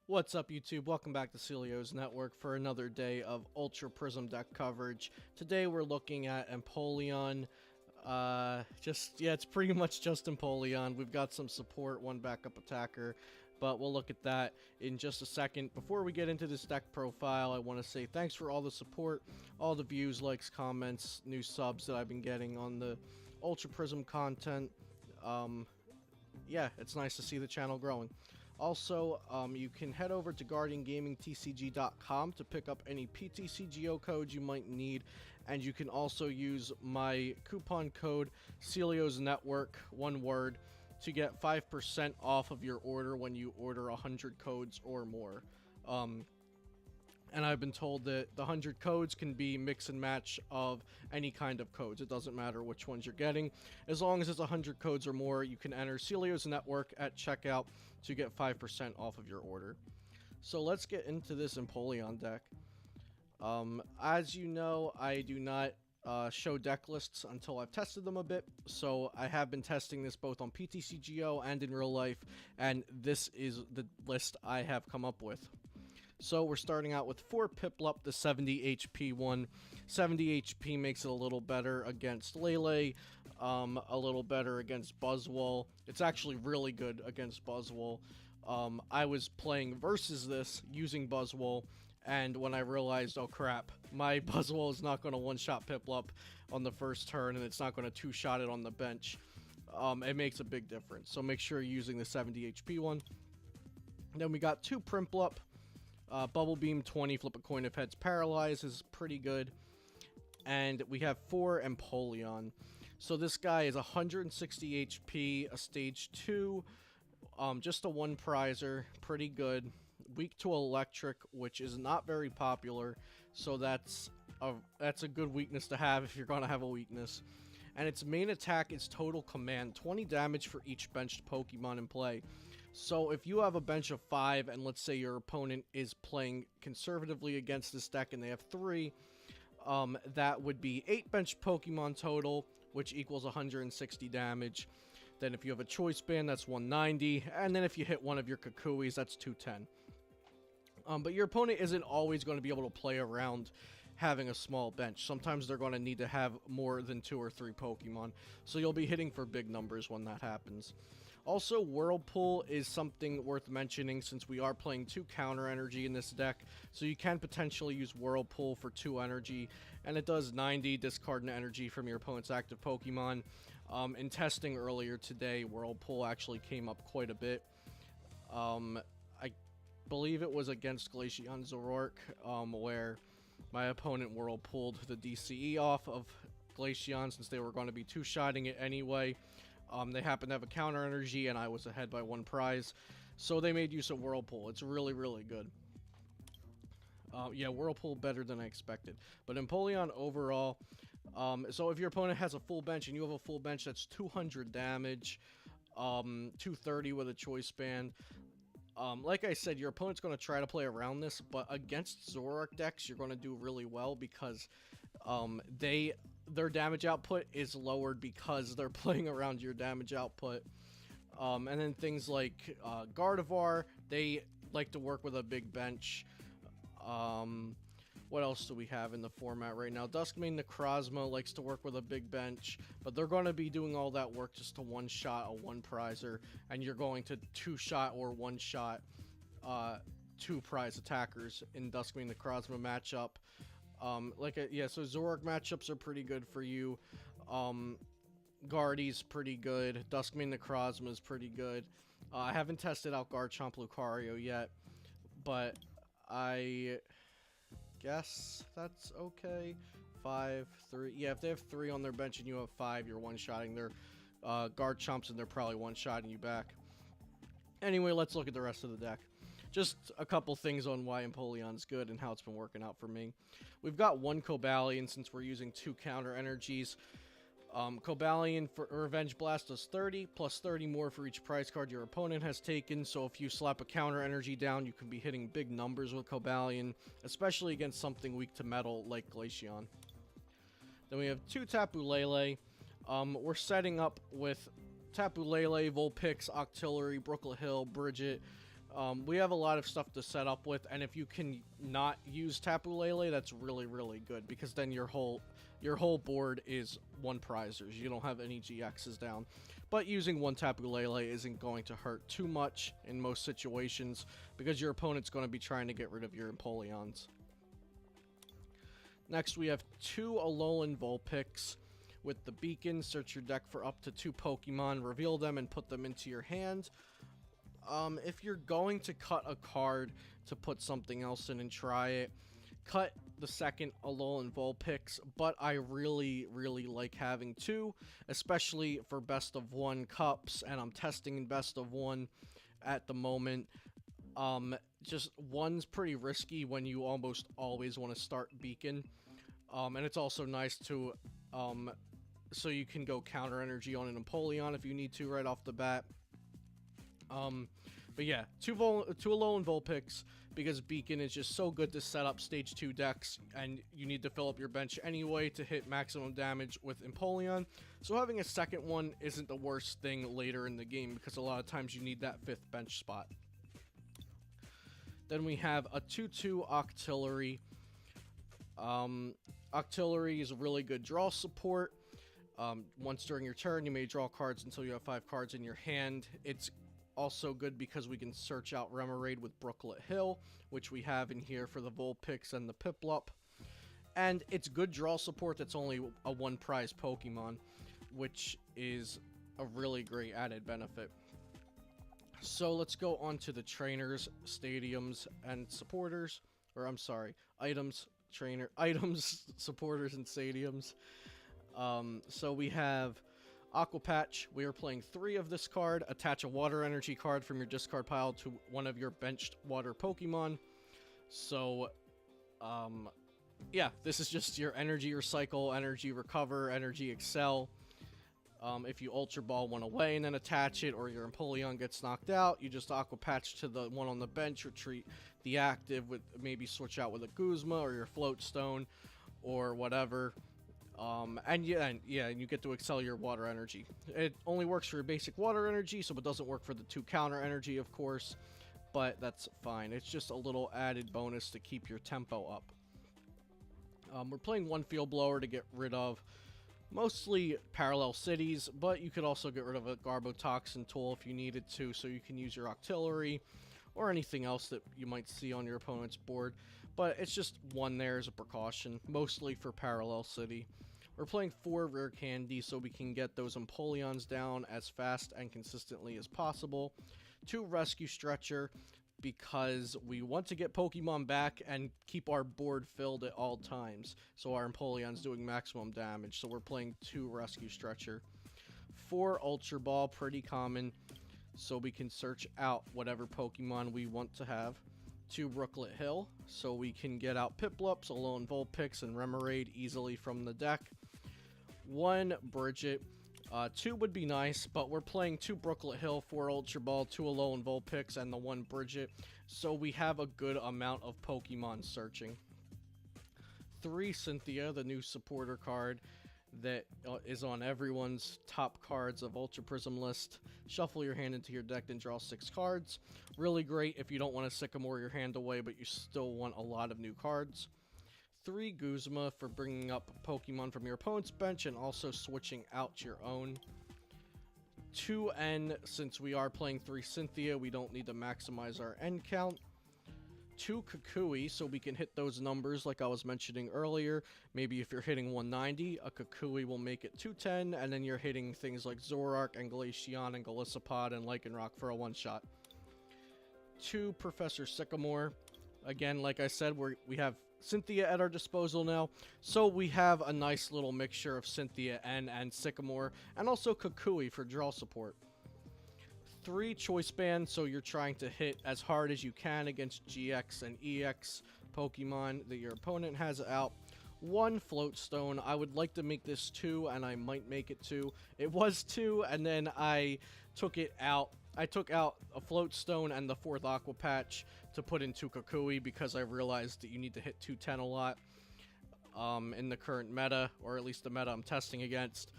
What's up, YouTube? Welcome back to Celio's Network for another day of Ultra Prism deck coverage. Today we're looking at Empoleon. It's pretty much just Empoleon. We've got some support, one backup attacker, but we'll look at that in just a second. Before we get into this deck profile, I want to say thanks for all the support, all the views, likes, comments, new subs that I've been getting on the Ultra Prism content. Yeah, it's nice to see the channel growing. Also, you can head over to GuardianGamingTCG.com to pick up any PTCGO codes you might need, and you can also use my coupon code Celio's Network, one word, to get 5% off of your order when you order 100 codes or more. And I've been told that the 100 codes can be mix and match of any kind of codes. It doesn't matter which ones you're getting. As long as it's 100 codes or more, you can enter Celio's Network at checkout to get 5% off of your order. So let's get into this Empoleon deck. As you know, I do not show deck lists until I've tested them a bit, so I have been testing this both on PTCGO and in real life, and this is the list I have come up with. So we're starting out with 4 Piplup, the 70 HP one. 70 HP makes it a little better against Lele, a little better against Buzzwole. It's actually really good against Buzzwole. I was playing versus this using Buzzwole, and when I realized, oh crap, my Buzzwole is not going to one-shot Piplup on the first turn, and it's not going to two-shot it on the bench, it makes a big difference. So make sure you're using the 70 HP one. Then we got 2 Primplup. Bubble Beam 20, flip a coin if heads paralyzed is pretty good. And we have 4 Empoleon. So this guy is 160 HP, a stage 2, just a 1 prizer, pretty good. Weak to electric, which is not very popular, so that's a good weakness to have if you're gonna have a weakness. And its main attack is total command, 20 damage for each benched Pokemon in play. So if you have a bench of 5, and let's say your opponent is playing conservatively against this deck and they have 3, that would be 8 benched Pokemon total, which equals 160 damage. Then if you have a Choice Band, that's 190, and then if you hit one of your Kukuis, that's 210. But your opponent isn't always going to be able to play around having a small bench. Sometimes they're going to need to have more than 2 or 3 Pokemon, so you'll be hitting for big numbers when that happens. Also, Whirlpool is something worth mentioning since we are playing 2 counter energy in this deck, so you can potentially use Whirlpool for 2 energy, and it does 90, discard an energy from your opponent's active Pokemon. In testing earlier today, Whirlpool actually came up quite a bit. I believe it was against Glaceon Zoroark, where my opponent Whirlpooled the DCE off of Glaceon since they were going to be two-shotting it anyway. They happened to have a counter energy, and I was ahead by 1 prize, so they made use of Whirlpool. It's really, really good. Yeah, Whirlpool better than I expected. But Empoleon overall, so if your opponent has a full bench and you have a full bench, that's 200 damage, 230 with a Choice Band. Like I said, your opponent's going to try to play around this, but against Zoroark decks, you're going to do really well because their damage output is lowered because they're playing around your damage output. And then things like Gardevoir, they like to work with a big bench. What else do we have in the format right now? Duskmane Necrozma likes to work with a big bench, but they're going to be doing all that work just to one-shot a 1 prizer, and you're going to 2-shot or 1-shot 2 prize attackers in Duskmane Necrozma matchup. So Zoroark matchups are pretty good for you. Guardy's pretty good. Duskmane Necrozma is pretty good. I haven't tested out Garchomp Lucario yet, but I guess that's okay. 5, 3. Yeah, if they have 3 on their bench and you have 5, you're one-shotting their Garchomps, and they're probably one-shotting you back. Anyway, let's look at the rest of the deck. Just a couple things on why Empoleon's good and how it's been working out for me. We've got 1 Cobalion since we're using 2 counter energies. Cobalion for Revenge Blast does 30, plus 30 more for each prize card your opponent has taken, so if you slap a counter energy down, you can be hitting big numbers with Cobalion, especially against something weak to metal like Glaceon. Then we have 2 Tapu Lele. We're setting up with Tapu Lele, Vulpix, Octillery, Brooklet Hill, Bridget, We have a lot of stuff to set up with, and if you can not use Tapu Lele, that's really, really good, because then your whole board is one prizers. You don't have any GXs down. But using one Tapu Lele isn't going to hurt too much in most situations, because your opponent's going to be trying to get rid of your Empoleons. Next, we have 2 Alolan Vulpix. With the beacon, search your deck for up to 2 Pokemon, reveal them, and put them into your hand. If you're going to cut a card to put something else in and try it, cut the second Alolan Vulpix, but I really, really like having 2, especially for best of 1 cups, and I'm testing in best of 1 at the moment. Just 1's pretty risky when you almost always want to start beacon, and it's also nice to, so you can go counter energy on an Empoleon if you need to right off the bat. But yeah, 2 Alolan Vulpix, because Beacon is just so good to set up stage 2 decks, and you need to fill up your bench anyway to hit maximum damage with Empoleon. So having a second one isn't the worst thing later in the game, because a lot of times you need that 5th bench spot. Then we have a 2/2 Octillery. Octillery is a really good draw support. Once during your turn, you may draw cards until you have 5 cards in your hand. It's also good because we can search out Remoraid with Brooklet Hill, which we have in here for the Vulpix and the Piplup. And it's good draw support that's only a 1 prize Pokemon, which is a really great added benefit. So let's go on to the trainers, stadiums, and supporters. Or I'm sorry, items, supporters, and stadiums. So we have Aqua Patch. We are playing 3 of this card. Attach a water energy card from your discard pile to one of your benched water Pokemon. So, yeah, this is just your energy recycle, energy recover, energy excel. If you Ultra Ball one away and then attach it, or your Empoleon gets knocked out, you just Aqua Patch to the one on the bench, retreat the active, with maybe switch out with a Guzma or your Float Stone or whatever. And you get to excel your water energy. It only works for your basic water energy, so it doesn't work for the 2 counter energy, of course, but that's fine. It's just a little added bonus to keep your tempo up. We're playing 1 Field Blower to get rid of mostly parallel cities, but you could also get rid of a Garbotoxin tool if you needed to, so you can use your Octillery or anything else that you might see on your opponent's board. But it's just 1 there as a precaution, mostly for parallel city. We're playing 4 Rare Candy so we can get those Empoleons down as fast and consistently as possible. 2 Rescue Stretcher, because we want to get Pokemon back and keep our board filled at all times, so our Empoleon's doing maximum damage. So we're playing 2 Rescue Stretcher. 4 Ultra Ball, pretty common, so we can search out whatever Pokemon we want to have. 2 Brooklet Hill, so we can get out Piplups, Alolan Vulpix, and Remoraid easily from the deck. 1 Bridget. 2 would be nice, but we're playing 2 Brooklet Hill, 4 Ultra Ball, 2 Alolan Vulpix, and the 1 Bridget, so we have a good amount of Pokemon searching. 3 Cynthia, the new supporter card that is on everyone's top cards of Ultra Prism list. Shuffle your hand into your deck and draw 6 cards. Really great if you don't want to Sycamore your hand away, but you still want a lot of new cards. 3 Guzma for bringing up Pokemon from your opponent's bench and also switching out your own. 2 N, since we are playing 3 Cynthia, we don't need to maximize our N count. 2 Kukui, so we can hit those numbers like I was mentioning earlier. Maybe if you're hitting 190, a Kukui will make it 210, and then you're hitting things like Zoroark and Glaceon and Golisopod and Lycanroc for a one-shot. 2 Professor Sycamore. Again, like I said, we have Cynthia at our disposal now, so we have a nice little mixture of Cynthia and Sycamore, and also Kukui for draw support. 3 Choice Band, so you're trying to hit as hard as you can against GX and EX Pokemon that your opponent has out. 1 Float Stone. I would like to make this 2, and I might make it 2. It was 2, and then I took it out. I took out a Float Stone and the 4th Aqua Patch to put into Kukui because I realized that you need to hit 210 a lot in the current meta, or at least the meta I'm testing against.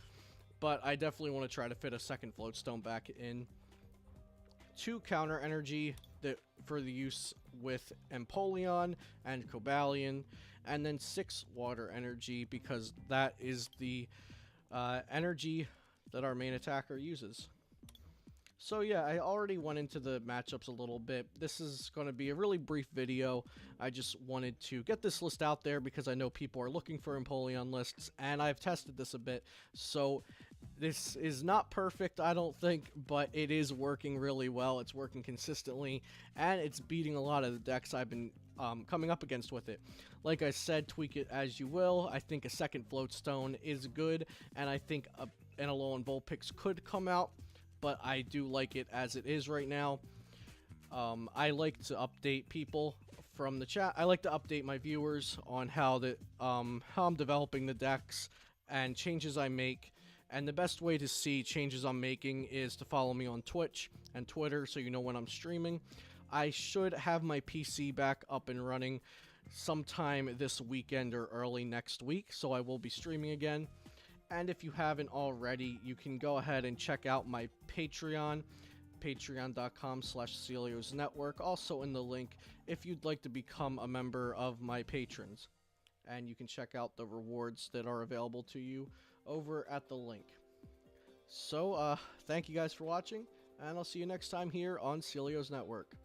But I definitely want to try to fit a second Float Stone back in. 2 Counter Energy. that for the use with Empoleon and Cobalion, and then 6 water energy because that is the energy that our main attacker uses. So yeah, I already went into the matchups a little bit. This is going to be a really brief video. I just wanted to get this list out there because I know people are looking for Empoleon lists, and I've tested this a bit. So this is not perfect, I don't think, but it is working really well. It's working consistently, and it's beating a lot of the decks I've been coming up against with it. Like I said, tweak it as you will. I think a second Floatstone is good, and I think an Alolan Vulpix could come out, but I do like it as it is right now. I like to update people from the chat. I like to update my viewers on how I'm developing the decks and changes I make. And the best way to see changes I'm making is to follow me on Twitch and Twitter so you know when I'm streaming. I should have my PC back up and running sometime this weekend or early next week, so I will be streaming again. And if you haven't already, you can go ahead and check out my Patreon, patreon.com/CeliosNetwork, also in the link if you'd like to become a member of my patrons. And you can check out the rewards that are available to you over at the link. So, thank you guys for watching, and I'll see you next time here on Celios Network.